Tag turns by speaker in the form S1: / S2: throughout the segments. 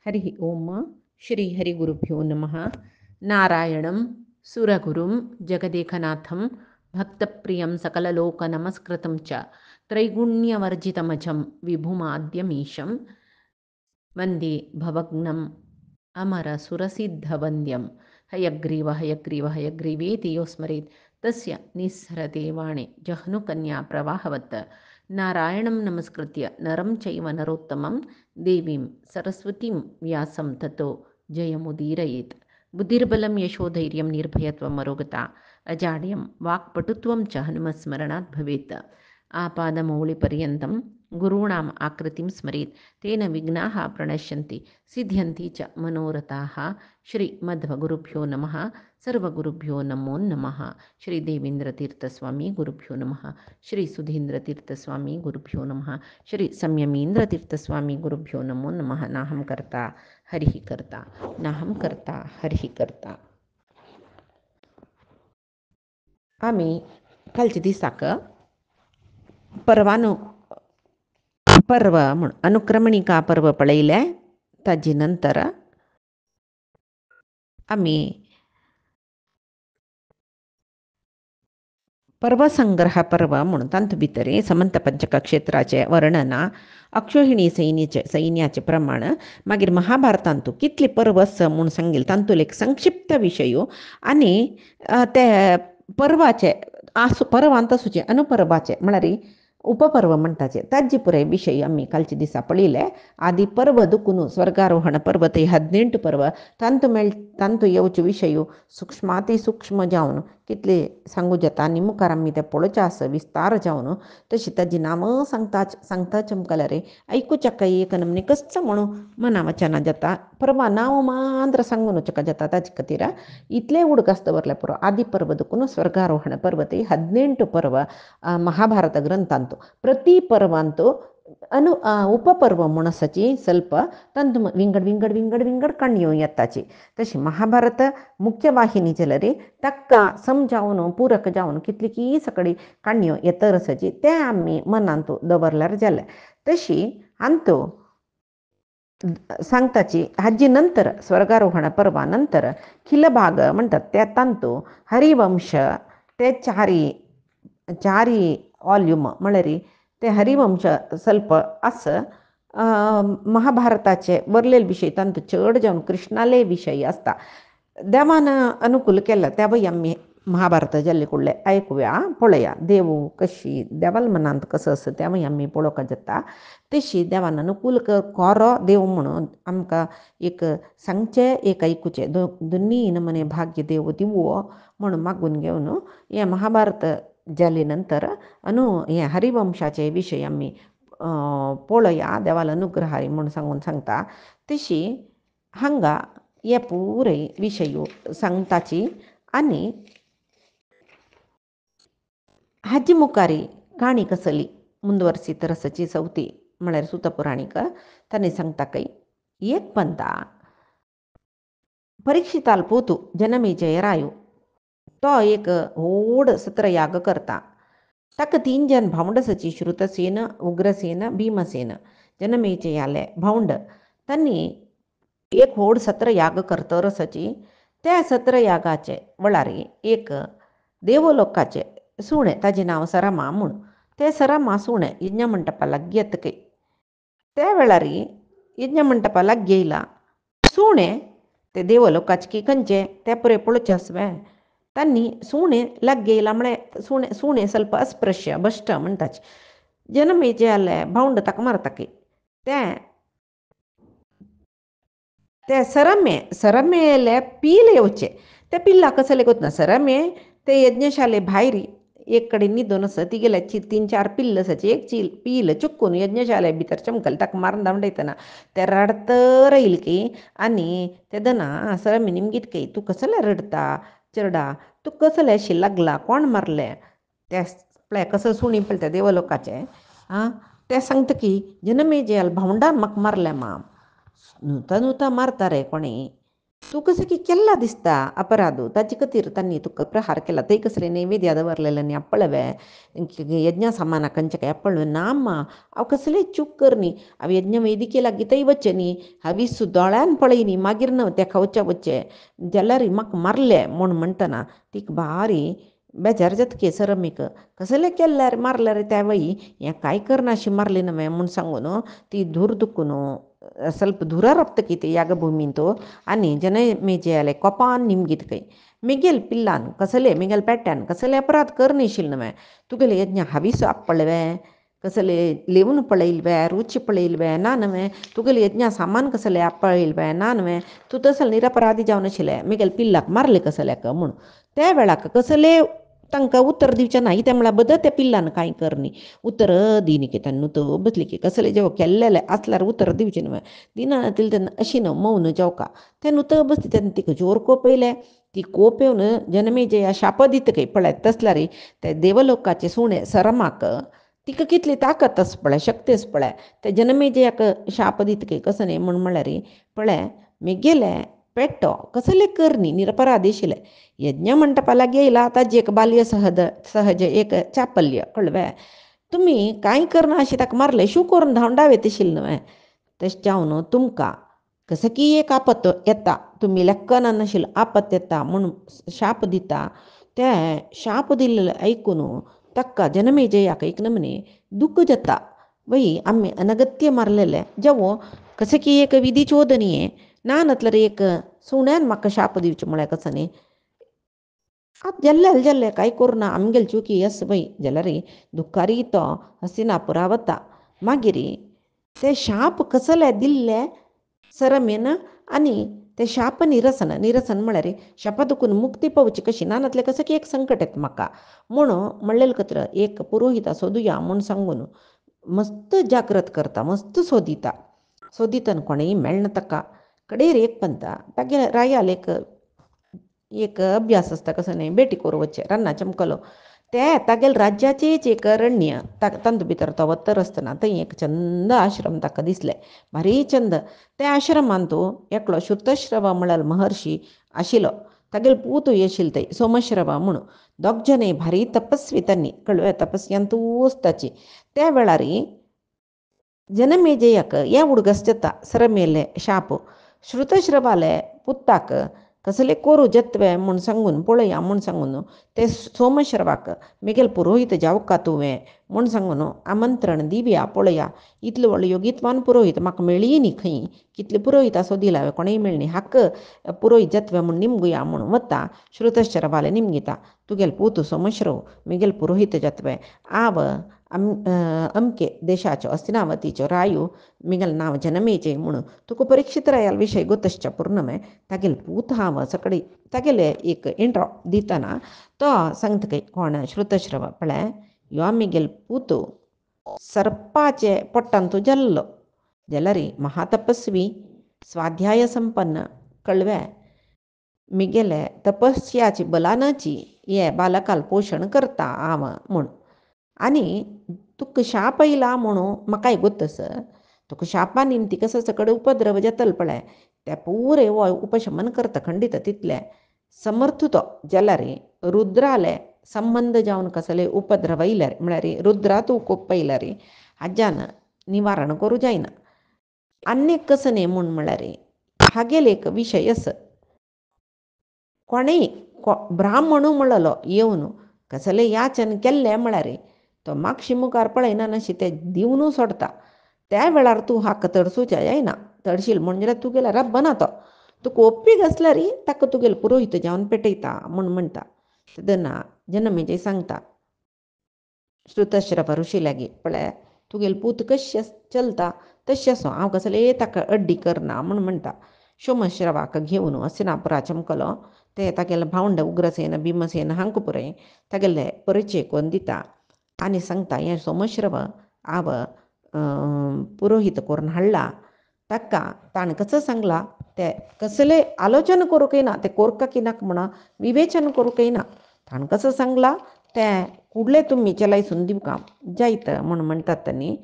S1: हरि ओम श्री हरिगुरुभ्यो नमः। नारायणं सुरगुरुं जगदेकनाथं भक्तप्रियं सकललोकनमस्कृतं च त्रैगुण्यवर्जितमजं विभुमाद्यमीशं वन्दे भवग्नम् अमरसुरसिद्धवन्द्यं हयग्रीव हयग्रीव हयग्रीवेति यो स्मरेत् तस्य निःसरते वाणे जह्नुकन्या प्रवाहवत्। नारायणं नमस्कृत्य नरं चैव नरोत्तमं देवीं सरस्वतीं व्यासं ततो जयमुदीरयेत्। बुद्धिर्बलं यशोधैर्यं निर्भयत्वम् अरोगता अजाड्यं वाक्पटुत्वं च हनुमत्स्मरणात् भवेत्। आपादमौलिपर्यन्तं गुरूणाम् आकृतिं स्मरेत् तेन विघ्नाः प्रणश्यन्ति सिद्ध्यन्ति च मनोरथाः। श्रीमध्वगुरुभ्यो नमः। सर्वगुरुभ्यो नमो नमः। श्री देवेन्द्रतीर्थस्वामी गुरुभ्यो नमः। श्री सुधीन्द्रतीर्थस्वामी गुरुभ्यो नमः। श्री संयमीन्द्रतीर्थस्वामी गुरुभ्यो नमो नमः। नाहं कर्ता हरिः कर्ता नाहं कर्ता हरिः कर्ता. आम्ही कालच्या दिसाक पर्व म्हण अनुक्रमणिका पर्व पळयले. ताजे नंतर आम्ही पर्वसंग्रह पर्व म्हणून तांतू भितर समंत पंचक क्षेत्राचे वर्णन अक्षोहिणी सैन्याचे प्रमाण मागीर महाभारतांतू कितले पर्व आसा म्हूण सांगिल्ले तांतूल एक संक्षिप्त विशयो आनी ते पर्वाचे पर्वांत आसूचे अनुपर्वाचे म्हळ्यार उपपर्व म्हणटाचे ताजे पुराय विशय आमी कालच्या दिसा पळयले. आदी पर्व दुखून स्वर्गारोहण पर्व ते 18 पर्व तांतू येवचे विशय सूक्ष्माती सूक्ष्म जावन कितले सांगू जाता आनी मुखार आमी ते पळोवचे आसा विस्तार जावन. तशी ताजी नांवां सांगता चमकल्या रे ऐकूच्या एक नमने कच्च म्हणून मना वचना जाता. पर्वा नांव मात्र सांगून वचका जाता. ताजे खातीर इतले उडक आसता बरले पुरो आदी पर्व दुखून स्वर्गारोहण पर्व ते 18 पर्व महाभारत ग्रंथांत प्रति पर्वांत उपपर्व म्हूण आसाची ಸ್ವಲ್ಪ ತಂದು विंगड विंगड विंगड विंगड काणयो येताची. तशी महाभारत मुख्य वाहिनी जाल्यार ताका समजावन पूरक जावन कितली की सकडी काणयो येतर आसाची ते आमी मनांत दवरल्यार जालें. तशी अंतू सांगताची हाजी नंतर स्वर्गारोहण पर्वा नंतर खिलभाग म्हणटात त्या तांतू हरिवंश ते चारी वॉल्यूम म्हळ्यार ते हरिवंश ಸ್ವಲ್ಪ आस महाभारताचे वरलेले विशय तांतू चड जावन कृष्णाले विशय आसता. देवान अनुकूल केला त्यावेळी आम्ही महाभारत जाल्ले कडले ऐकूया पळया. देव कशी देवाल मनांत कसं असं त्यावेळी आम्ही पळोवका जाता. तशी देवान अनुकूल कोरो देव म्हणून आमकां एक सांगचे एक ऐकूचे दोन्ही नमने भाग्य देव दिवो म्हणून मागून घेवन हे महाभारत जाले नंतर हे हरिवंशाचे विशय आम्ही पळया देवाला अनुग्रहारी म्हणून सांगता. तशी हांगा हे पुरे विशय सांगताची आनी हाजी मुखारी काणी कसली ಮುಂದುವರಿಸಿದ ರಸची चौथी म्हळ्यार सुतपुराणीक तांणी सांगता काय एक पंता परीक्षिताल पोतू जनमेजय रायो तो एक व्हड सत्रयाग करता. ताका 3 जन भावंड आसाची श्रुतसेन उग्रसेन भीमसेन. जनमेजयाले भावंड तांणी एक व्हड सत्रयाग करतर आसाची. त्या सत्रयागाचे वेळार एक देवलोकाचे सुणे ताजें नांव सरमा म्हूण ते सरमा सुणे यज्ञ मंटपा लागीं येतकय त्या वेळार यज्ञ मंटपा लागीं येयला सुणे ते देवलोकाचे की खंयचे ते पुरे पळोवचे आसवे. तांणी सुणे लागीं येयला म्हळ्यार सुणे ಸ್ವಲ್ಪ अस्पृश्य भ्रश्ट म्हणटाचे. जनमेजयाले भावंड ताका मारता ते सरमेले पील येवचे. ते पिल्ला कसले गोतना सरमे ते यज्ञशाले भायर एक कडेन न्हिदोन आसा तिगेले 3-4 पिल्ल आसाची एक पील चुकून यज्ञशाले भितर चमकले ताका मारून धांवडयतना ते रडतर येयले की आनी ते दना सरमे निमगीत की तूं कसले रडता चेडा तूं कसले अशी लागला कोण मारले. ते पळय कसो सुणी पळय त्या देवलोकाचे ते सांगता की जनमेजयाल भावंडान म्हाका मारले माम. न्हुता मारता रे कोणी तू कसं की केल्ला दिसता अपराध ताजे खातीर तांणी तुका प्रहार केला थंय कसले नैवेद्य दवरलेले अप्पळवे यज्ञ सामान कंचके अप्पळवे नामा हांव कसलेच चूक करनी हांव यज्ञ वेदिके लागीं थंय वच्चें न्ही हांव दोळ्यान पळयनी मागीर न्हय तेका वच्चें जाल्यार म्हाका मारले म्हूण म्हणटना तीक भारी बेजार जातके सरमीक कसलें केल्यार मारल्यार त्या वेळी हें कांय करनाशी मारलें न्हय म्हूण सांगून ती धूर दुखून ಸ್ವಲ್ಪ ದೂರ ರಪ್ತಕೈತಿ ಯಾಗಭೂಮಿಂತು అని जनमेजयाले कोपान निमगीत कೈ मिगेल पिल्लान कसले मिगेल पेट्ट्यान कसले अपराध करनेशील न्हय तुगेले यज्ञ हावीस आपळवे कसले लेवन पळयल्वे रुची पळयल्वे ना न्हय तुगेले यज्ञ सामान कसले आपळयल्वे ना न्हय तूं तसले निरपराधी जावन आशिल्लें मिगेल पिल्लाक मारले कसल्याक म्हूण त्या वेळाक कसले तांकां उतर दिवचें ना त्या म्हळ्यार बद त्या पिल्लान कांय करनी उतर दिनी की तेन्ना तो बसली की कसले जेव केल्लेले आसल्यार उतर दिवचें न्हय दिना तिल तेन्ना अशी न्हय मौन जेवका तेन्ना उतर बसली तेन्ना तिका जोर कोपयले ती कोप येवन जनमेजया शाप दितकय पळय तसल्यार ते देवलोकाचे सुणे सरमाक तिका कितली ताकत आस पळय शक्ती आस पळय ते जनमेजयाक शाप दितकय कसो न्ही म्हूण म्हळ्यार पळय मिगेले पेट्टो कसले करनी निरपराधी आशिल्ले यज्ञ मंटपा लागीं येयला ताजी एक बाल्य सहज एक चापल्य कळवे तुमी कांय करना अशें ताका मारलें शू करून धांवडावे तशिल्लें न्हय तशें जावन तुमकां कसं की एक आपत येता तुमी लेक्कना नाशिल्लो आपत येता म्हूण शाप दिता ते शाप दिल्लें आयकून ताका जनमेजयाक एक नमने दुख्ख जाता वही आमी अनगत्य मारलेले जेवो कसं की एक विधी चोदनीये ना नतल्यार एक सुण्यान म्हाका शाप दिवचें म्हळ्यार कसो न्ही आतां जाल्लें कांय करुना आमगेल चुकी आस पळय जाल्यार दुखारी तो हस्तिनापुरा वता मागीर ते शाप कसले दिल्ले सरमेन आनी ते शाप निरसन म्हळ्यार शापा दुखून मुक्ती पावची कशी ना नातलें कसं की एक संकट येता म्हाका म्हूण म्हणलेले कत्र एक पुरोहिता सोदुया म्हूण सांगून मस्त जागृत करता मस्त सोदितन कोणेय मेळना ताका कडेर एक पंता तागे रायाल एक अभ्यास आसता कसो न्ही बेटी करूं वच्चें रान्ना चमकलो ते तागेल राज्याचेच एक अरण्य तातूंत भितर तो वतर आसतना थंय एक चंद आश्रम ताका दिसलें भारी चंद त्या आश्रमांत एकलो श्रुतश्रव म्हळ्यार महर्शी आशिल्लो तागेल पूतूय आशिल्लो थंय सोमश्रव म्हणून दोग जने भारी तपस्वी तांणी कळ्ळें तपस्यांतूच ताची त्या वेळार जनमेजयाक हें उडगस जाता सरमेले शाप श्रुतश्रवाले पुत्ताक कसले कोरू जत्वे म्हूण सांगून पळया म्हूण सांगून ते सोमश्रवाक मिगेल पुरोहीत जावका तुवें म्हूण सांगून आमंत्रण दिवया पळया इतलो व्हडलो योगित्वान पुरोहीत म्हाका मेळ्ळी न्ही खंय कितले पुरोहीत आसो दिला कोणेय मेळ्ळी हाक पुरोहीत जत्वे म्हूण निमगुया म्हूण वता श्रुतश्रवाले निमगिता तुगेल पूत सोमश्रव मिगेल पुरोहीत जत्वे आव अमके देशाचो हस्तिनावतीचो रायू मिगेल नांव जनमेजय म्हणून तुका परीक्षित रायाल विशय गोतश्च पूर्णमे तागेल पूत हांव सकडी तागेले एक इंट्रो दितना तो सांगतकय कोण श्रुतश्रव पळय यो मिगेल पूत सर्पाचे पोट्टान तूं जल्लो जाल्यार महातपस्वी स्वाध्याय संपन्न कळवे मिगेले तपस्याची बलानाची हे बालकाल पोशण करता हांव म्हूण आनी तुका शाप येयला म्हणून म्हाकाय गोतस तुका शापा निमती कसो सकड उपद्रव जातलो पळय ते पुरे हो उपशमन करता खंडीत तितले समर्थ तो जाल्यार रुद्राले संबंध जावन कसले उपद्रव येयल्यार म्हळ्यार रुद्रा तूं कोप येयल्यार हाज्यान निवारण करूं जायना आनी कसो न्ही म्हूण म्हळ्यार हागेल एक विशय आसा कोणेय ब्राह्मणू म्हणलो येवन कसले याचन केल्ले म्हळ्यार तो मागशी मुखार पळयना नाशी ते दिवनू सोडता त्या वेळार तूं हाका तडसूचें जायना तडशील म्हणजे तुगेल्या रब्बना तो तुका ओप्पीक आसल्यार ताका तुगेलो पुरोहीत जावन पेटयता म्हूण म्हणटा तेन्ना जनमेजय सांगता श्रुतश्रव ऋषी लागीं पळय तुगेल पूत कशें चलता तशें आसूं हांव कसले ताका अड्डी करना म्हूण म्हणटा सोमश्रवाक घेवन हस्तिनापुरा चमकलो ते तागेले भावंड उग्रसेन भीमसेन हांकां पुरय तागेले परिचय करून दिता आनी सांगता हें सोमश्रव हांव पुरोहीत करून हाडला ताका ताणें कसो सांगला ते कसले आलोचन करूंकय ना ते कोरका की नाका म्हणा विवेचन करूंकय ना ताणें कसो सांगला ते फुडले तुमी चलायसून दिवका जायत म्हूण म्हणटात तांणी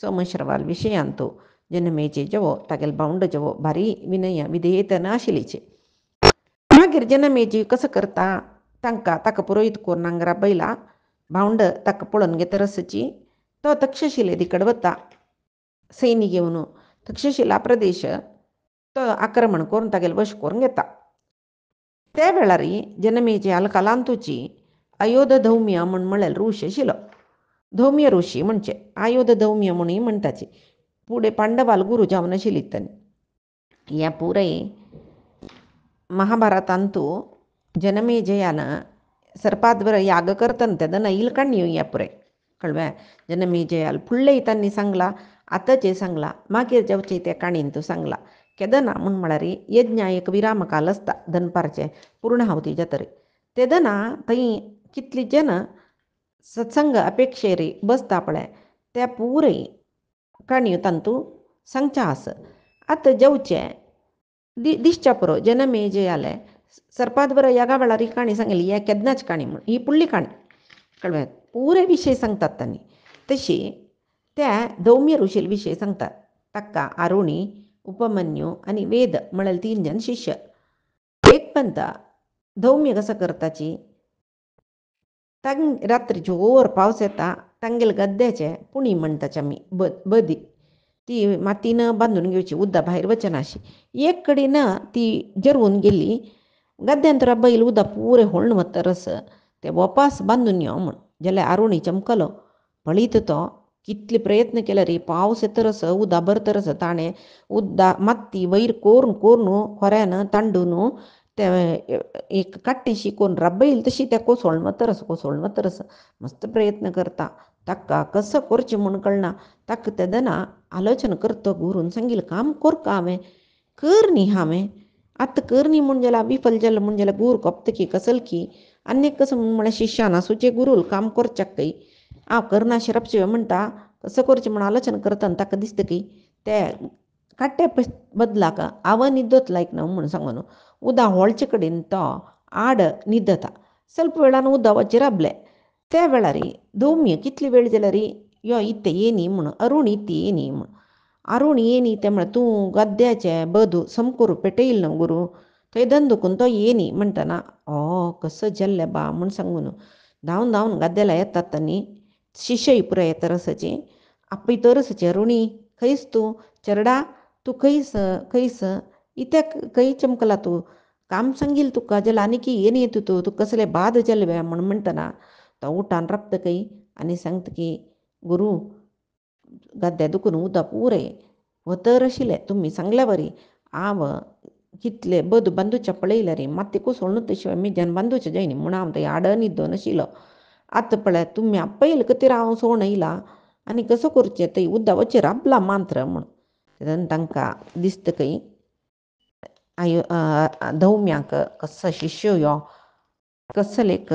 S1: सोमश्रवाल विशयांत जनमेजय जेवो तागेले भावंड जेवो भारी विनय विधेयत नाशिल्लीचे मागीर जनमेजय कसं करता ताका पुरोहीत कोर नांगरा बैला भावंड ताका पळोवन घेता रसची तो तक्षशिले कडेन वता सैनी घेवन तक्षशिला प्रदेश तो आक्रमण करून तागेले वश करून घेता. त्या वेळार जनमेजयाल कलांतूची अयोध्य धौम्य म्हण म्हळेल ऋषी आशिल्लो. धौम्य ऋषी म्हणचे अयोध्य धौम्य म्हणून म्हणटाची. पुढे पांडवाल गुरु जावन आशिल्ली ताणी. ह्या पुराय महाभारतांतू जनमेजयान सर्पाद्वर याग करतना तेदना इल काण्यो ह्या पुराय कळव्या. जनमेजयाल फुडले तांणी सांगला आतांचे सांगला मागीर जावचे त्या काणींतू सांगला केदना म्हण म्हळ्यार यज्ञ एक विराम काल आसता दनपारचे पूर्णाहुती जातरी तेदना थंय कितली जन सत्संग अपेक्षेर बसता पळय त्या पुराय काणयो तांतू सांगच्या आस. आतां जेवचे दिसच्या पुरो जनमेजयाले सर्पाद्वर यागा वेळार ही काणी सांगली ह्या केदनाची काणी म्हण ही पुडली काणी कळव्यात. पुरे विशय सांगतात तांणी. तशी त्या धौम्य ऋषी विशय सांगतात. ताका आरुणी उपमन्यू आनी वेद म्हळ्यार 3 जन शिष्य. एक पंता धौम्य कसं करताची तांग रात्री जोर पावस येता तांगेले गद्द्याचे पुणी म्हणटाचे आमी बदी ती मातीनं बांदून घेवची उदक भायर वचनाशी. एक कडेन ती जरवून गेली गद्द्यांतरा बैल उदक पुरे होळण वतरस ते वपास बांदून यो म्हण. जाल्यार आरुणी चमकलो पळयत तो कितले प्रयत्न केले रे पावस येतरस उदक भरतरस ताणें उदक माती वयर कोरून कोरून खोऱ्यान तांडून ते एक काट्टेशी कोरून रब्बैल तशी त्या कोसळून वतरस मस्त प्रयत्न करता. ताका कसं करचें म्हूण कळना. ताका तेदना आलोचना करता गुरून सांगिल्लें काम कर का हांवें कर न्ही हांवें आतां कर न्ही म्हूण जाल्यार विफल जालें म्हूण जाल्यार गुरू कोपतकी कसलकी आनीक कसं म्हळ्यार शिश्यान आसूचे गुरूल काम करच्याकय हांव करना शिरपशिवे म्हणटा कसं करचें म्हूण आलोचना करता आनी ताका दिसता की ते काट्टे बदलाक हांव न्हिदत लायक ना म्हूण सांगून उदक व्होळचे कडेन तो आड न्हिदता. ಸ್ವಲ್ಪ वेळान उदक वचें राबलें. त्या वेळार धौम्य कितली वेळ जाल्यार यो इत्ते येनी म्हूण अरूण इत्ते येनी म्हूण अरूण येनी ते म्हळ्यार तूं गद्द्याचें बदू समकोरू पेटयल न्हू गुरू थंय धंदुकून तो येनी म्हणटना कसं जाल्लें बा म्हूण सांगून धांवन धांवन गद्द्याला येतात तांणी शिष्य पुराय येता रसाची आपयत रसाची अरुणी खंयस तूं चेरडा तूं खंयस इत्याक खंय चमकला तूं काम सांगिल तुका जाल्यार आनी की येनी येता तूं कसले बाद जाल्ले म्हूण म्हणटना तो उठान राबतकय आनी सांगता की गुरू गद्द्या दुखून उदक पुरे वतर आशिल्लें तुमी सांगल्या वरी हांव कितले बद बांदूचे पळयल्या रे मात कोसळून तशें मेजान बांदूचे जायनी म्हूण हांव थंय आड न्हिदोन आशिल्लो. आतां पळय तुमी आपयले खातीर हांव सोवून येयला आनी कसो करचें थंय उदक वचें राबला मात्र म्हूण तेदना तांकां दिसतकय धौम्याक कसो शिष्य यो कसो एक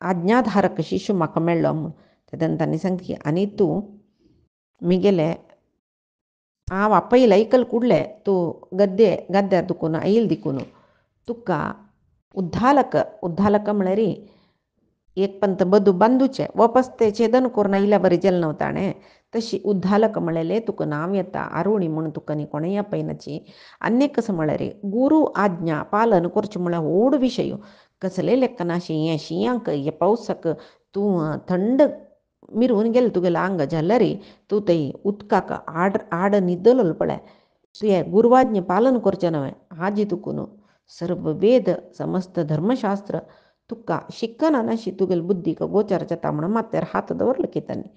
S1: आज्ञाधारक शिष्य म्हाका मेळ्ळो म्हूण तेदना तांणी सांगता की आनी तूं मिगेले हांव आपयलें ऐकल कुडलें तूं गद्द्यार दुखून येयल देखून तुका उद्धालक म्हळ्यार एक पंत बदू बांदूचें वापस तें छेदन करून येयल्या बरें जालें न्हू ताणें तशी उद्धालक म्हळेलें तुका नांव येता आरुणी म्हूण तुका न्ही कोणेंय आपयनाची. आनी कसं म्हळ्यार गुरू आज्ञा पालन करचें म्हळ्यार व्हड विशय कसले लेखना हें शिंयाक हे पावसाक तूं थंड मिरून गेलें तुगेलें आंग जाल्यार तूं थंय उदकाक आड न्हिदलो पळय तुवें गुरवाज्ञ पालन करचें न्हय हाजी तुकून सर्व वेद समस्त धर्मशास्त्र तुका शिकना नाशी तुगेले बुद्धीक गोचार जाता म्हणून माथ्यार हात दवरलो की तांणी.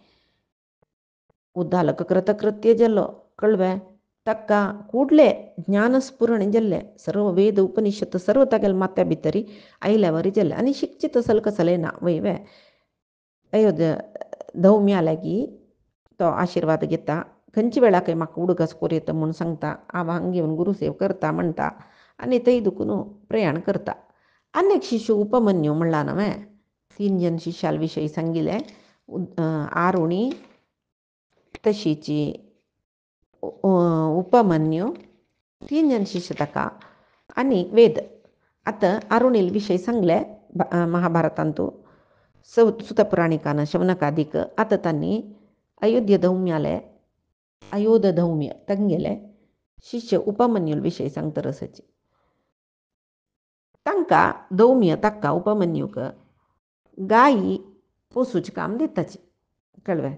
S1: उद्दालक कृतकृत्य जालो कळ्ळें. ताका कुडलें ज्ञानस्फुरण जाल्लें सर्व वेद उपनिषद सर्व तागेले माथ्या भितर आयल्या वरी जालें आनी शिकचें तसलें कसलें ना वयवे अयोध्या धौम्या लागीं तो आशिर्वाद घेता खंयच्या वेळाकय म्हाका उदक कोर येता म्हूण सांगता हांव हांगा घेवन गुरुसेव करता म्हणटा आनी थंय दुखून प्रयाण करता. आनी एक शिष्य उपमन्यू म्हणला न्हय 3 जन शिश्याल विशयी सांगिल्लें आरुणी तशीची उपमन्यू 3 जन शिष्य ताका आनी वेद. आतां आरुणील विशय सांगले महाभारतांतू सुतपुराणिकान शौनकादीक. आतां तांणी अयोध्य धौम्य तांगेले शिष्य उपमन्यूल विशय सांगता रसाची. तांकां दौम्य ताका उपमन्यूक गायी पोसूचें काम दिताची कळ्ळें.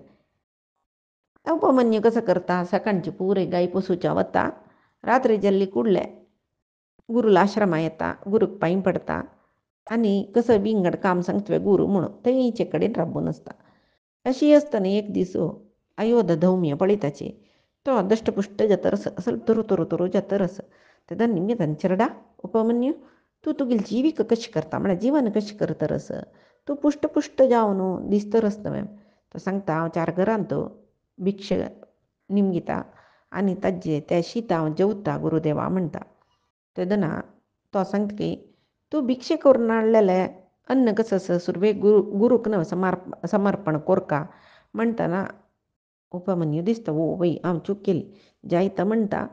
S1: उपमन्यू कसं करता, सकाळची पुरे गायी पोसूच्या वता, रात्री जल्ली कुडले गुरुला आश्रमा येता, गुरूक पांय पडता आनी कसं विंगड काम सांगतवे गुरू म्हणून तेंचे कडेन राबून आसता. अशी असतना एक दीस अयोध्या धौम्य पळयताची तो दष्टपुष्ट जातरस असल तरू तरू तरू जातरस तेदा निमगे चेरडा उपमन्यू तूं तुगेली जिवीक कशी करता म्हळ्यार जीवन कशें करतरस, तूं पुष्ट पुष्ट जावन दिसतरस न्हय. तो सांगता हांव 4 घरांत भिक्षा निमगिता आनी ताजे त्या शीत हांव जेवता गुरुदेवा म्हणटा. तेदना तो सांगता की तूं भिक्षे करून हाडलेलें अन्न कसं सुरवेक गुरूक न्हय समर्पण कोरका म्हणटना उपमन्यू दिसता ओ वय हांव चूक केली जायता म्हणटा.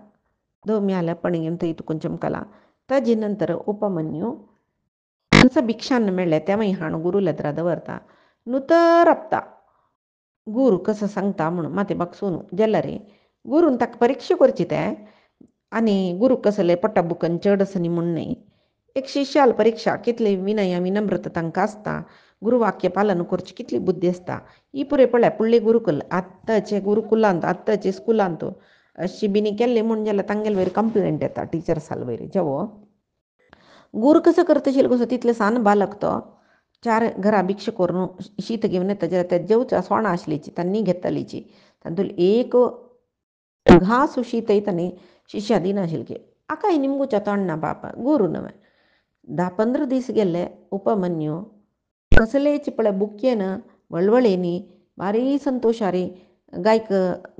S1: धौम्य आल्या पणगेन थंय కొంచెం कला ताजे नंतर उपमन्यू कसं भिक्षान्न मेळ्ळें तें मागीर हाण गुरूल्या एद्रा दवरता. न्हू तर आपता गुरू कसं सांगता म्हणून माते म्हाका सोनू जाल्यार गुरून ताका परिक्षा करची तें आनी गुरू कसले पट्टा बुकन चड आसा न्ही म्हूण न्ही. एक शिश्याल परीक्षा कितली विनय विनम्रता तांकां आसता, गुरुवाक्य पालन करची कितली बुद्धी आसता ही पुरे पळय फुडले गुरुकुल आत्ताचे गुरुकुलांत आत्ताचे स्कुलांत अशी बिनी केल्ली म्हूण जाल्यार तांगेले वयर कंप्लेंट येता टिचर्साल वयर जेवो गुरू कसं करतशील कसो तितले सान बालक तो 4 घरा भिक्षा करून शीत घेवन येता जाल्यार ते जेवच्या सोणां आसलीची तांणी घेतलीची तातूंत एक घास शीत येतानी शिश्या दिनाशिल्ली की आकाय निमगुच्या तोंडना बापा गुरू न्हय. 10-15 दीस गेले उपमन्यू कसलेची पळय बुक्येन वळवळेनी भारी संतोशारी गायक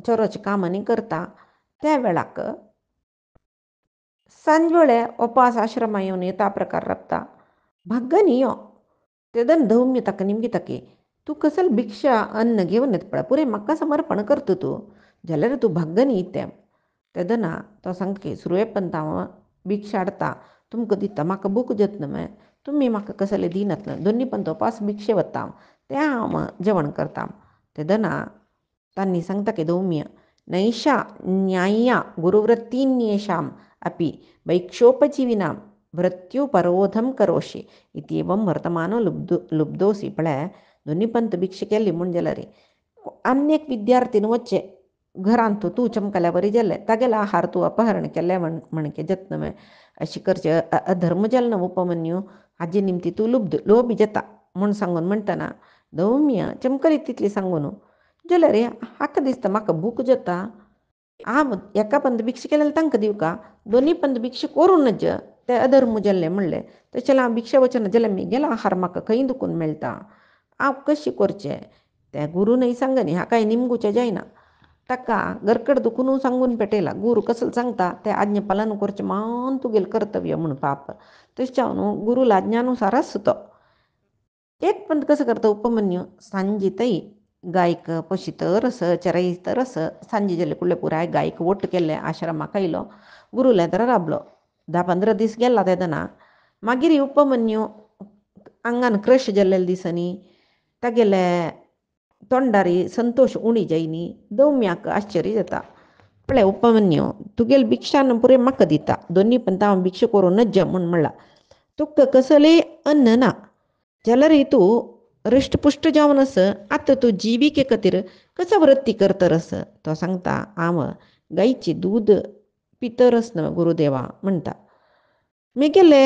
S1: चोरोचें कामांनी करता. त्या वेळाक सांजवेळे उपास आश्रमा येवन येता प्रकार राबता भाग्य न्ही यो. तेदन धौम्य ताका निमगिता की तूं कसल भिक्षा अन्न घेवन येता पळय पुरे म्हाका समर्पण करता तूं जाल्यार तूं भाग्य न्ही तें. तेदना तो सांगता की सुरवेपंत हांव भिक्षा हाडटा तुमकां दिता म्हाका बूक जाता न्हय तुमी म्हाका कसले दिनात न्हय दोनी पंत उपास भिक्षे वता तें हांव जेवण करता. तेदना तांणी सांगता की धौम्य नैषा न्याय्या गुरुवृत्तीन्येषां अपि भैक्षोपजीविनां मृत्यू परोधम करोषि इत्येवं वर्तमानो लुब्धोसी पळय दोनी पंत भिक्षा केली म्हूण जाल्यार आनी एक विद्यार्थीन वच्चे घरांत तूं चमकल्या बरी जालें तागेलो आहार तूं अपहरण केलें म्हणके जत्न न्हय अशें करचें अधर्म जालें न्हय उपमन्यू हाजे निमती तूं लोभी जाता म्हूण सांगून म्हणटना धौम्य चमकली तितली सांगून जाल्यार हाका दिसता म्हाका भूक जाता हांव एका पंत भिक्षा केलें तांकां दिवका दोनी पंत भिक्षा करूनच तें अधर्म जाल्लें म्हणलें तशें जाल्यार हांव भिक्षा वचना जाल्यार म्हगेलो आहार म्हाका खंय दुखून मेळटा हांव कशें करचें. तें गुरूनय सांगनी हाकाय निमगुचें जायना ताका गरकड दुखून सांगून पेटयला गुरू कसलो सांगता तें आज्ञा पालन करचें मान तुगेलें कर्तव्य म्हणून पाप तशें जावन गुरूला आज्ञानुसारच तो एक पंत कसं करता उपमन्यू सांजे थंय गायक पोशितरस चरयतरस सांजे जाले कुडले पुराय गायक वट्ट केल्ले आश्रमाक आयलो गुरूल्या एद्रा राबलो. 10-15 दीस गेला तेदना मागीर उपमन्यू आंगान क्रश जाल्लेले दिसनी तागेले तोंडार संतोश उणी जायनी. धौम्याक आश्चर्य जाता पळय उपमन्यू तुगेले भिक्षान्न पुरे म्हाका दिता दोनी पंत हांव भिक्षा करूनच जे म्हूण म्हणला तुका कसलें अन्न ना जाल्यार तूं रिश्टपुश्ट जावन आस आतां तूं जिविके खातीर कसो वृत्ती करतरस. तो सांगता हांव गायचें दूद पितरस न्हय गुरुदेवा म्हणटा. म्हगेले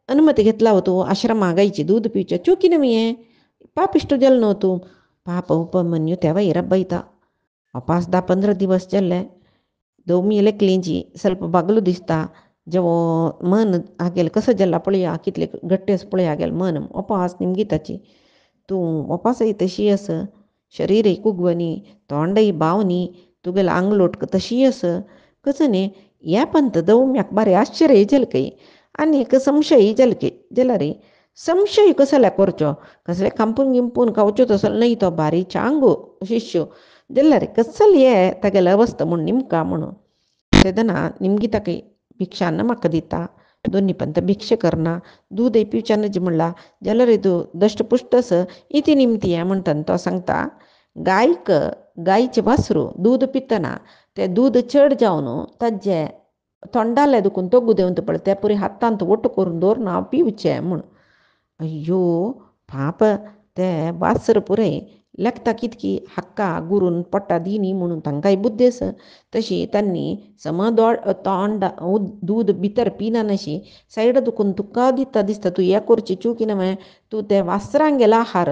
S1: अनुमती घेतला तूं आश्रमा गायचें दूद पिवचें चुकी न्हय हें पापिश्ट जालें न्हय तूं. पाप उपमन्यू तेवा इरबयता उपास 10-15 दिवस जाल्ले धौम्य लेकलींची ಸ್ವಲ್ಪ बागलो दिसता जेवो मन आगेले कसो जाल्ला पळया कितले गट्टे आसा पळय आगेले मन उपास निमगिताची तूं उपासय तशी आस शरीरय कुगवनी तोंडय बावनी तुगेलो आंग लोटक तशी आस कसं न्ही. ह्या पंत धौम्याक बारे आश्चर्य जालें की आनी एक संशय जालें की जाल्यार संशय कसल्या करचो कसले कांपून गिंपून खावच्यो तसलो न्हय तो भारी चांगो शिष्य जाल्यार कसली हे तागेले अवस्था म्हूण निमका म्हणून. तेदना निमगिता की भिक्षान्न म्हाका दिता दोनी पंत भिक्षा करना दूदय पिवचें न्हय म्हणला जाल्यार तूं दष्टपुश्ट आस इती निमती हें म्हणटना तो सांगता गायचें वासरू दूद पितना तें दूद चड जावन ताजें तोंडाले दुखून तग्गू देंवत पळय ते परी हातांत वट्ट करून दवरून हांव पिवचें म्हूण. अय्यो पाप ते वासर पुरे लेखता कितकी हक्का गुरून पोट्टा दिनी म्हणून तांकांय बुद्देस तशी त्यांनी समदोड तोंड दूद भितर पिना नशी सायड दुखून तुका दिता दिसता तूं हें करची चुकी नवें तूं ते वासरांक गेला आहार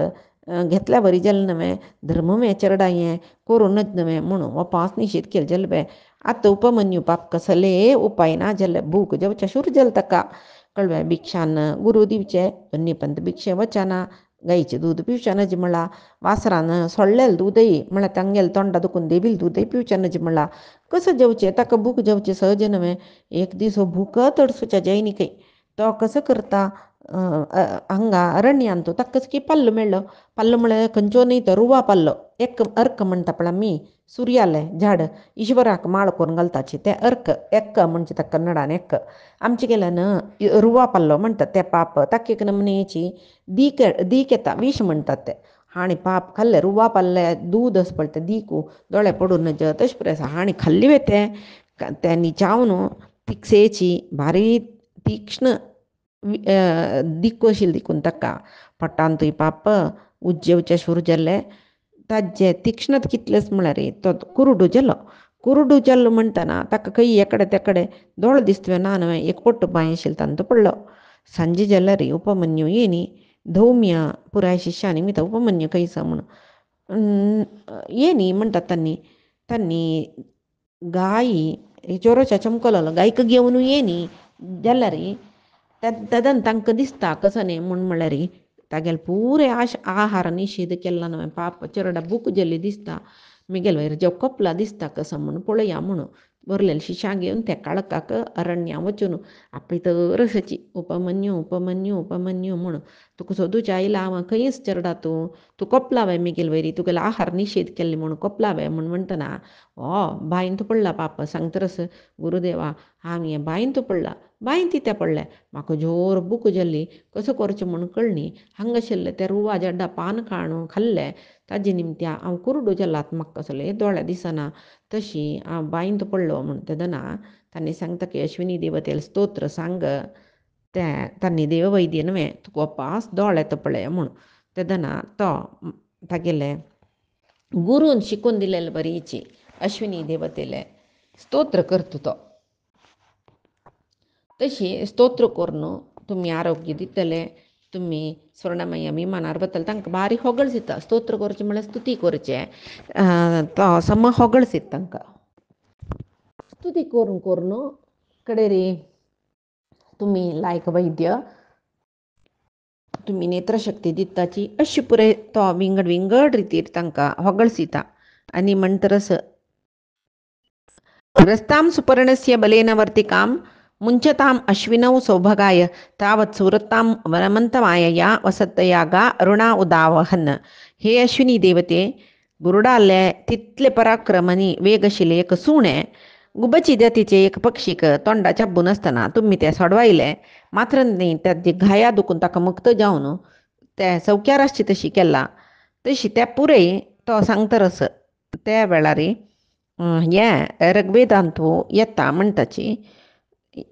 S1: घेतल्या बरी जालें नवें धर्म चेरडा हें करूनच नवें म्हणून हो पांच निशेध केले जाल्यार पळय आतां उपमन्यू पाप कसले उपाय ना जाल्यार भूक जेवचें शुरू जालें ताका कळ्ळें भिक्षान गुरू दिवचे धन्यपंत भिक्षे वचना गायचें दूद पिवचें नजी म्हणला वासरान सोडलेलें दूदय म्हणल्यार तांगेलें तोंडा दुखून देविल्लें दूदय पिवचें नजी म्हणला कसो जेवचें ताका भूक जेवचें सहज नवें एक दीस हो भूक तडसूच्या जैनिकय तो कसो करता हांगा अरण्यान तो ताका की पल्लो मेळ्ळो पल्लो म्हळ्यार खंयचो न्ही तो रुवा पल्लो एक अर्क म्हणटा पळय आमी सुर्यालें झाड ईश्वराक माळ करून घालताची ते अर्क एक्क म्हणजे ताका कन्नडान एक्क आमचे गेल्यान रुवा पल्लो म्हणटात ते पाप ताका एक नमनेची दीक येता विश म्हणटात ते हाणी पाप खाल्ले रुवा पाल्ले दूद आसा पळय ते दिकू दोळे पडून तशें पळय आसा हाणी खाल्ली वे ते न्हिचावन तिकसेची भारी तीक्ष्ण दिक्को आशिल्ली देखून ताका पोटांतूय पाप उज्जेवचें सुरू जाल्लें ताजे तीक्ष्णत कितलेच म्हळ्यार तो कुरुडू जाल्लो म्हणटना ताका खंय एकडे तेकडे दोळ दिसतवे ना नवें एक पोट्ट बांय आशिल्लो तांतो पडलो सांजे जाल्यार उपमन्यू येनी धौम्य पुराय शिष्या निमित्त उपमन्यू खंयसा म्हणून येनी म्हणटात तांणी गाय चोरोच्या चमकलो गायक घेवन येनी जाल्यार तदन तांकां दिसता कसो न्ही म्हळ्यार तागेले पुरे आहार निषेध केल्लो नवें पाप चेरडा बूक जेल्ली दिसता मिगेल वयर जेव कपला दिसता कसो म्हूण पळया म्हणून बरलेले शिश्यांक घेवन त्या काळखाक अरण्या वचून आपय तर अशी उपमन्यू म्हणून तुका सोदूच्या आयला हांव खंयच चेरडा तूं कपलावे मिगेल वयरी तुगेलो आहार निषेध केल्ले म्हणून कपलावे म्हणटना बायंत पडला पाप सांगतरस गुरुदेवा हांव हें बायंत पडला बायंत कितें पडलें म्हाका जोर बूक जाल्ली कसो करचें म्हूण कळ्ळी हांगा आशिल्लें तें रुवा जड्डा पान काणू खाल्लें ताजे निमत्या हांव कुरुडू जालात म्हाका कसले दोळे दिसना तशी हांव बायंत पडलो म्हूण तेदना तांणी सांगता की अश्विनी देवतेल स्तोत्र सांग तांणी देव वैद्य न्हय तुका पास दोळ येता पळय म्हूण तेदना तो तागेले गुरून शिकून दिलेले बरीची अश्विनी देवतेले स्तोत्र करता तो तशी स्तोत्र करून तुमी आरोग्य दितले तुमी स्वर्णमय विमानार बतल तांकां भारी होगळ दिता स्तोत्र करचें म्हळ्यार स्तुती करचें तो सम होगळ दिता तांकां स्तुती करून कडेन तुमी लायक वैद्य तुमी नेत्रशक्ती दिताची अशी पुरे तो विंगड रितीर तांकां होगळ दिता आनी म्हणटरस ग्रस्तां सुपर्णस्य बलेन वर्तिकां मुञ्चताम् अश्विनौ सौभगाय तावत् सुवृत्तां वनमन्तमायया वसतयागा अरुणा उदावहन् हे अश्विनी देवते गुरुडाले तितले पराक्रमनी वेगशिले एक सुणे गुबची जातीचे एक पक्षीक तोंडा चाबून आसतना तुमी ते सोडवायले मात्र न्ही ताजी घाया दुखून ताका मुक्त जावन ते सौख्यार आसची तशी केला तशी त्या पुरे तो सांगतरस त्या वेळार हें ऋग्वेदांतू येता म्हणटाची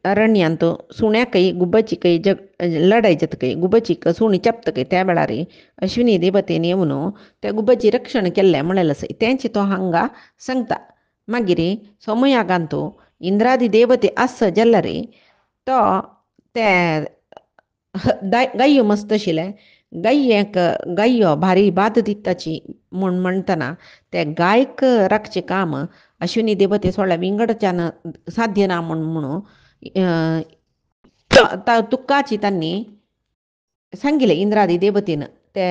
S1: अरण्यांत सुण्याकय गुब्बचिकय लढाय जातकय गुब्बचीक सुणी चपतकय त्या वेळार अश्विनी देवतेन येवन त्या गुब्बची रक्षण केल्लें म्हणलेलें आसा तेंचे तो हांगा सांगता मागीर सोमयागांतू इंद्रादी देवते आस जाल्यार तो ते गायो मस्त आशिल्ले गायो भारी बाद दिताची म्हणटना ते गायक राखचें काम अश्विनी देवते सोडल्या विंगडच्यान साध्य ना म्हणून तुक्काची तांणी सांगिल्लें इंद्रादी देवतेन ते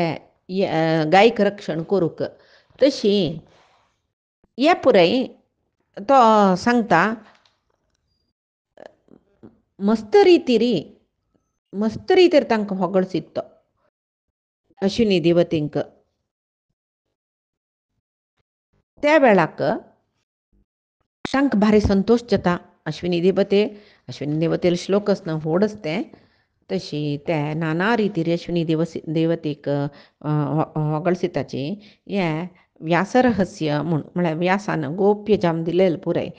S1: गायक रक्षण करूंक तशी हे पुराय तो सांगता मस्त रितीर तांकां होगळ दिता अश्विनी देवतेंक त्या वेळाक तांकां भारी संतोश जाता अश्विनी देवतेले श्लोक आसना व्हड आसते तशी ते नाना रितीर अश्विनी देवतेक होगळ दिताची हे व्यासरहस्य म्हळ्यार व्यासान गोप्य जावन दिलेलें पुराय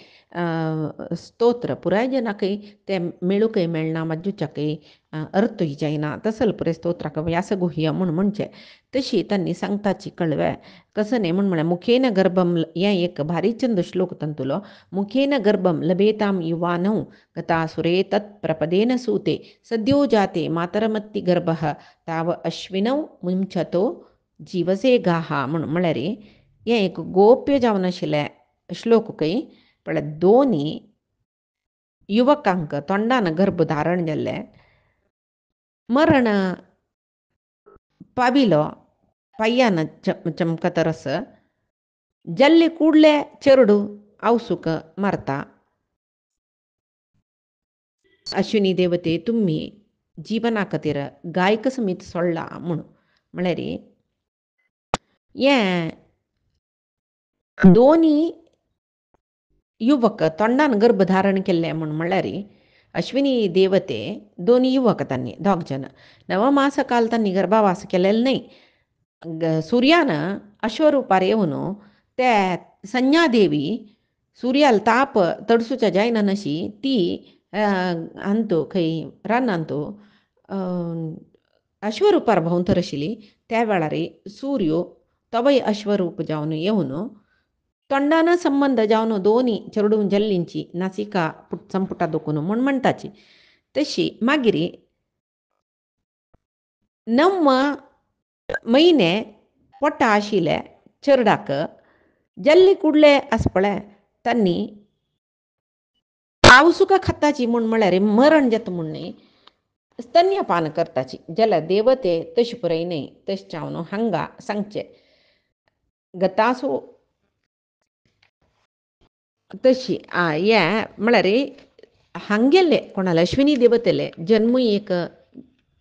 S1: स्तोत्र पुराय जनाकय ते मेळूकय मेळना माज्जूच्याकय अर्थ ही जायना तसल पुरे स्तोत्राक व्यासगुह्य म्हूण म्हणचे तशी त्यांनी सांगताची कळव्या कसं नाही म्हण म्हळ्यार मुखेन गर्भम हें एक भारी छंद श्लोक तंतुलो मुखेन गर्भम लभेताम युवानौ गतासुरे तत् प्रपदेन सूते सद्यो जाते मातरमत्ती गर्भः ताव अश्विनौ मुंचतो जीवसे गाहा म्हणून म्हळ्यार हें एक गोप्य जावन आशिल्लें श्लोक कय पण दोन्ही युवकांक तोंडान गर्भधारण जाल्लें मरण पाविलो ಪಯ್ಯನ ಚಮಕತರಸ ಜಲ್ಲಿ ಕೂಡಲೇ ಚೆರುಡು ಔಸುಕ ಮರ್ತ अश्विनी देवते तुम्ही जीवना खातीर गायक समीत सोडला म्हणून म्हळ्यार हें दोनी युवक तोंडान गर्भधारण केल्लें म्हूण म्हळ्यार अश्विनी देवते दोनी युवक तांणी दोग जन नवमास काल तांणी गर्भावास केलेलो न्हय सूर्यान अश्वरूपार येवन ते संज्ञादेवी सूर्याल ताप तडसूच्या जायना नशी ती अंतू खंय रानांतू अश्वरूपार भोंवतर आशिल्ली त्या वेळार सूर्यो तवय अश्वरूप जावन येवन तोंडान संबंध जावन दोनी चेडू जल्लींची नासिका संपुटा दुखून म्हूण म्हणटाची तशी मागीर 9 म्हयने पोटा आशिल्ले चेरडाक जल्ली कुडले आस पळय तांणी आवसुका खाताची म्हूण म्हळ्यार मरण जाता म्हूण न्ही स्तन्यपान करताची जाल्यार देवते तशें पुराय न्हय तशें जावन हांगा सांगचें गतासो तशी हें म्हळ्यार हांगेले कोणाले अश्विनी देवतेले जन्म एक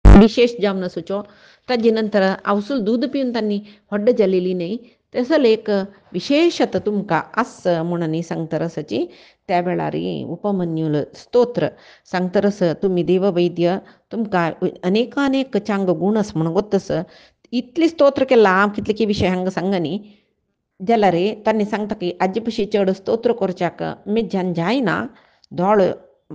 S1: विशेष जावन आसूचो ताजे नंतर आवसूल दूद पिवन तांणी व्हड्ड जालेली न्हय तसल एक विशेषत तुमकां आस म्हणून सांगतरसाची त्या वेळार उपमन्यूल स्तोत्र सांगतरस तुमी देववैद्य तुमकां अनेक चांग गुण आस म्हणून गोतस इतली स्तोत्र केला हांव कितले की विशय हांगा सांग न्ही जाल्यार तांणी सांगता की आजी पशी चड स्तोत्र करच्याक मेज्यान जायना दोळ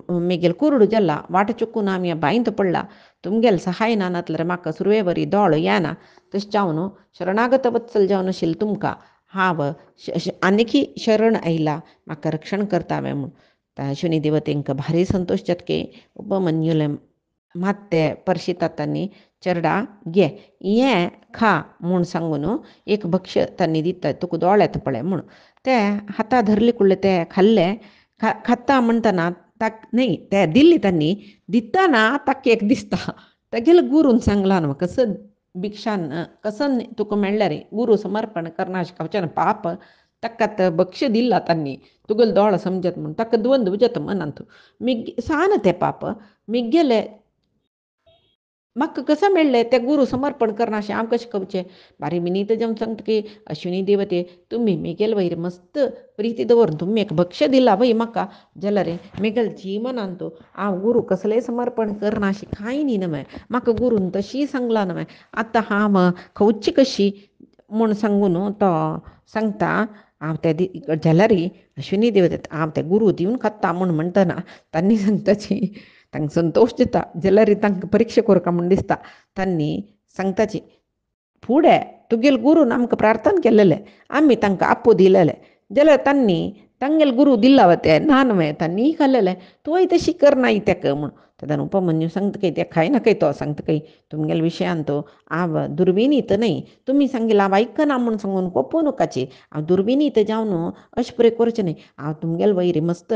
S1: मेगेल कुरड जाला वाट चुकून आमी बांयत पडला तुमगेल सहाय ना नातल्यार म्हाका सुरवे वरी दोळ येना तशें जावन शरणागत वत्सल जावन आशिल्लें तुमकां हांव आनीकी शरण आयला म्हाका रक्षण करतावें म्हूण अश्विनी देवतेंक भारी संतोश जातके उपमन्युले माते परशितात तांणी चेरडा घे हें खा म्हूण सांगून एक भक्ष तांणी दिता तुका दोळ येता पळय म्हूण ते हाता धरले कुडले ते खाल्ले खाता म्हणटना ताक न्हय ते दिल्ली तांणी दितना ताक एक दिसता तेगेले गुरून सांगला न्हू कसं भिक्षान कसं तुका मेळ्ळ्यार गुरू समर्पण करना शिकवचें पाप ताका भक्ष दिला तांणी तुगेलो दोळ समजत म्हूण ताका द्वंद्व जाता मनांत सान ते पाप मिगेले म्हाका कसं मेळ्ळें तें गुरू समर्पण करना अशें हांव कशें कवचें बारी विनीत जावन सांगता की अश्विनी देवते तुमी मेगेल वयर मस्त प्रिती दवरून तुमी एक भक्ष दिला वय म्हाका जाल्यार मेगेल जिवनांत हांव गुरू कसलेंय समर्पण करना अशी कांय न्ही नवे म्हाका गुरून तशी सांगला नवे आतां हांव खवची कशी म्हूण सांगून तो सांगता हांव ते जाल्यार अश्विनी देवते हांव ते गुरू दिवन खात्ता म्हूण म्हणटना तांणी सांगताची तांकां संतोश दिता जाल्यार तांकां परिक्षा करता म्हूण दिसता तांणी सांगताची फुडें तुगेले गुरून आमकां प्रार्थना केल्लेले आमी तांकां आप्पो दिलेले जाल्यार तांणी तांगेले गुरू दिला वते ना नवे तांणी खाल्लेले तूंय तशी करनाय तेका म्हूण तेदान उपमन्यू सांगता की ते खायनाकय तो सांगता की तुमगेले विशयांत हांव दुर्विनीत न्हय तुमी सांगिल्लें हांव आयकना म्हूण सांगून कोपू नकाची हांव दुर्विनीत जावन अशें पळय करचें न्हय हांव तुमगेले वयर मस्त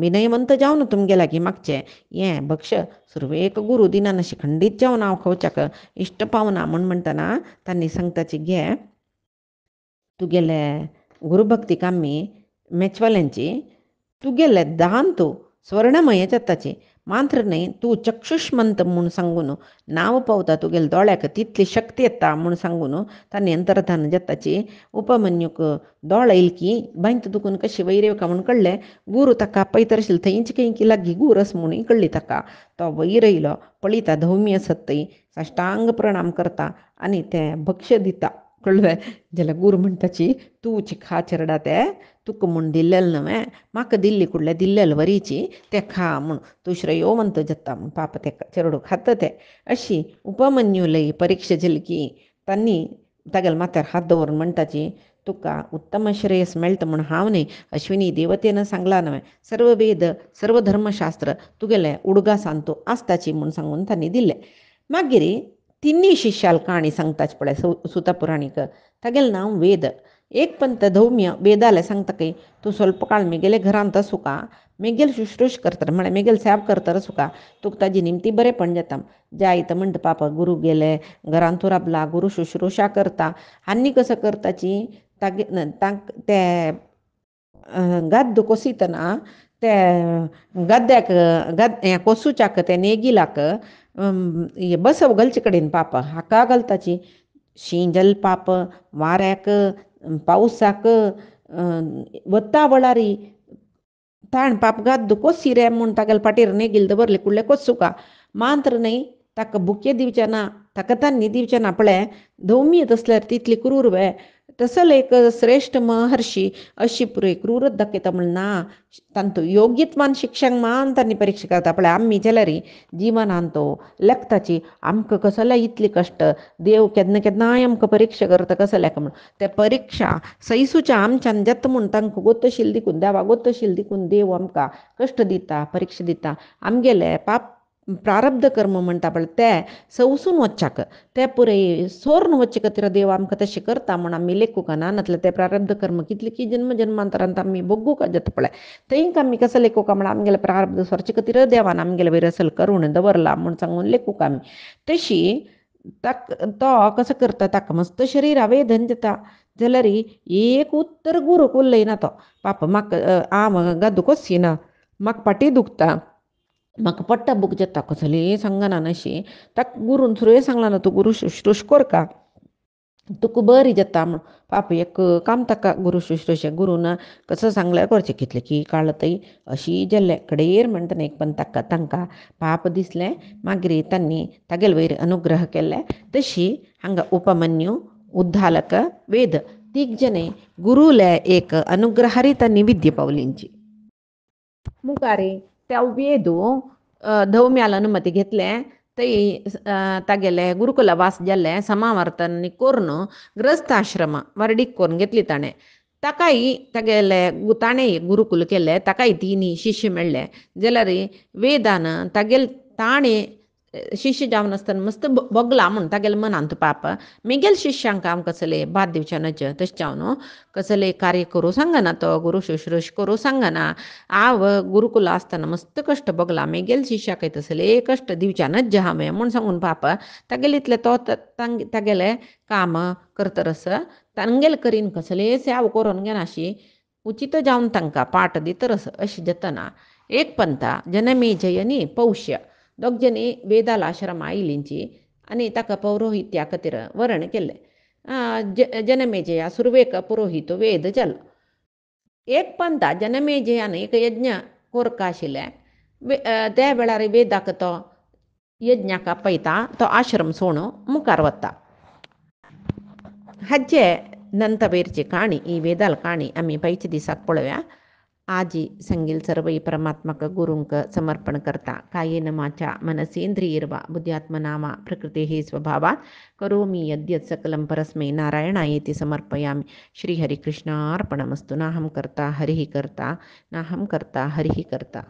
S1: विनयवंत जावन तुमगे लागीं मागचें हें भक्ष सुरवेक गुरू दिना अशें खंडीत जावन हांव खवच्याक इश्ट पावना म्हूण म्हणटना तांणी सांगताची घे तुगेले गुरुभक्ती आमी मेचवाल्यांची तुगेले दान तूं स्वर्णमय जाताची मात्र न्हय तूं चक्षुष्मंत म्हूण सांगून नांव पावता तुगेले दोळ्याक तितली शक्ती येता म्हूण सांगून तांणी अंतर्धान जाताची उपमन्यूक दोळ येयली की बांयत दुखून कशी वयर येवका म्हूण कळ्ळें गुरू ताका पयतर आशिल्ली थंयच खंय लागीं गुरू आस म्हूण कळ्ळी ताका तो वयर येयलो पळयता धौम्य आसत थंय साश्टांग प्रणाम करता आनी तें भक्ष दिता कळ्ळें जाल्यार गुरू म्हणटाची तूं खा चेरडा तें तुका म्हूण दिल्लेलें न्हय म्हाका दिल्ली कुडल्या दिल्लेलें वरीची तें खा म्हूण तूं श्रेयो म्हणतो जाता म्हूण पाप तेका चेडूं खाता तें अशी उपमन्युलय परीक्षा जाली की तांणी तागेले माथ्यार हात दवरून म्हणटाची तुका उत्तम श्रेयस मेळटा म्हूण हांव न्ही अश्विनी देवतेन सांगलां न्हय सर्व वेद सर्व धर्मशास्त्र तुगेलें उडगासान तूं आसताची म्हूण सांगून तांणी दिलें मागीर तिन्नी शिश्याल काणी सांगताच पळय सुता पुराणीक तागेलें नांव वेद एक पंत धौम्य वेदाले सांगता की तूं ಸ್ವಲ್ಪ काळ म्हगेले घरांत आसूं का म्हगेल शुश्रूश करता म्हळ्यार म्हगेल सेवा करता आसूं का तुका ताजी निमती बरेंपण जाता जायत म्हणटा पापा गुरू गेले घरांत तूं राबला गुरू शुश्रूशा करता आनी कसो करताची ते गद्द कोसितना ते गद्द्याक कोसूच्याक ते नेगिलाक बसव घालचे कडेन पाप हाका घालताची शींजल पाप वाऱ्याक पावसाक वता वळारी ताण पाप गद्द कोसी रे म्हूण तागेले पाटीर नेगिल दवरले कुडले कोसू का मात्र न्हय ताका बुके दिवचे ना ताका तांणी दिवचे ना पळय धौम्य तसल्यार तितली क्रूर वे तसल एक श्रेष्ठ महर्षी अशी पुरे क्रूरच दाखयता म्हण ना तांतू योग्यत्मान शिक्षक मान तांणी परीक्षा करता पळय आमी जाल्यार जिवनांत लेखताची आमकां कसले इतली कश्ट देव केन्ना केन्नाय आमकां परीक्षा करता कसल्याक म्हूण ते परीक्षा सैसूच्या आमच्यान जाता म्हूण तांकां गोत्तशील दिकून देवा गोत्तशील दिकून देव आमकां कश्ट दिता परीक्षा दिता आमगेले पाप प्रारब्ध कर्म म्हणटा पळय ते संवसून वच्चाक ते पुरे सोर्न वच्चे खातीर देव आमकां तशें करता म्हूण आमी लेखूं ना नातले ते प्रारब्ध कर्म कितले की जन्म जन्मांतरांत आमी भोगूंक जाता पळय थंयक आमी कसं लेखूं म्हण आमगेले प्रारब्ध सोरचे खातीर देवान आमगेले वयर असल करून दवरला म्हूण सांगून लेखूं आमी तशी तो कसो करता ताका मस्त शरीर वेदन जाता जाल्यार एक उत्तर गुरूक उरलयना तो पाप म्हाका हांव गद्द कोसिना म्हाका पाटी दुखता म्हाका पडटा बूक जाता कसली सांगना अशी ताका गुरून सुरय सांगला ना तूं गुरू शुश्रूश कर का तुका बरी जाता म्हूण पाप एक काम ताका गुरू शुश्रूश गुरून कसं सांगल्यार करचें कितलें की काळतय अशी जाल्ले कडेर म्हणटा एक पण तांकां पाप दिसलें मागीर तांणी तागेले वयर अनुग्रह केले तशी हांगा उपमन्यू उद्दालक वेद तीग जने गुरुले एक अनुग्रहारी तांणी विद्या पावलींची मुखारी त्या वेदू धौम्याल अनुमती घेतले थंय तागेले गुरुकुला वास जाल्ले समावर्तन करून ग्रस्ताश्रम वर्डीक करून घेतली ताणें ताकाय तागेले ताणें गुरुकुल केले ताकाय तिनी शिश्य मेळ्ळे जाल्यार वेदान तागेले ताणें शिश्य जावन आसतना मस्त भोगला म्हूण तागेले मनांत पाप म्हगेल शिश्यांक हांव कसले बाद दिवचे नज तशें जावन कसले कार्य करूं सांगना तो गुरू शुश्रूश करूं सांगना हांव गुरुकुला आसतना मस्त कश्ट भोगला म्हगेल शिश्याक तसले कश्ट दिवचे नज हांवें म्हूण सांगून पाप तागेले इतले तो तागेले काम करतरस तांगेले करीन कसले सेवा करून घेनाशी उचित जावन तांकां पाठ दितरस अशें जातना एक पंथा जनमेजयनी पौष्य दोग जनी वेदाल आश्रम आयलींची आनी ताका पौरोहित्या खातीर वरण केलें जनमेजया सुरवेक पुरोहीत वेद जालो एक पंथा जनमेजयान एक यज्ञ कोरका आशिल्लें त्या वेळार वेदाक तो यज्ञाक आपयता तो आश्रम सोडून मुखार वता हाचे नंतरची काणी ही वेदाल काणी आमी पयच्या दिसाक पळोवया आजी संगील सर्वई परमात्मक गुरूंक समर्पण करता कायेन वाचा मनसेंद्रियर्वा बुद्ध्यात्मनामा प्रकृतेः स्वभावात् करोमि यद्यत् सकलं परस्मै नारायणायेति समर्पयामि श्रीहरिकृष्णार्पणमस्तु नाहं कर्ता हरिः कर्ता नाहं कर्ता हरिः कर्ता।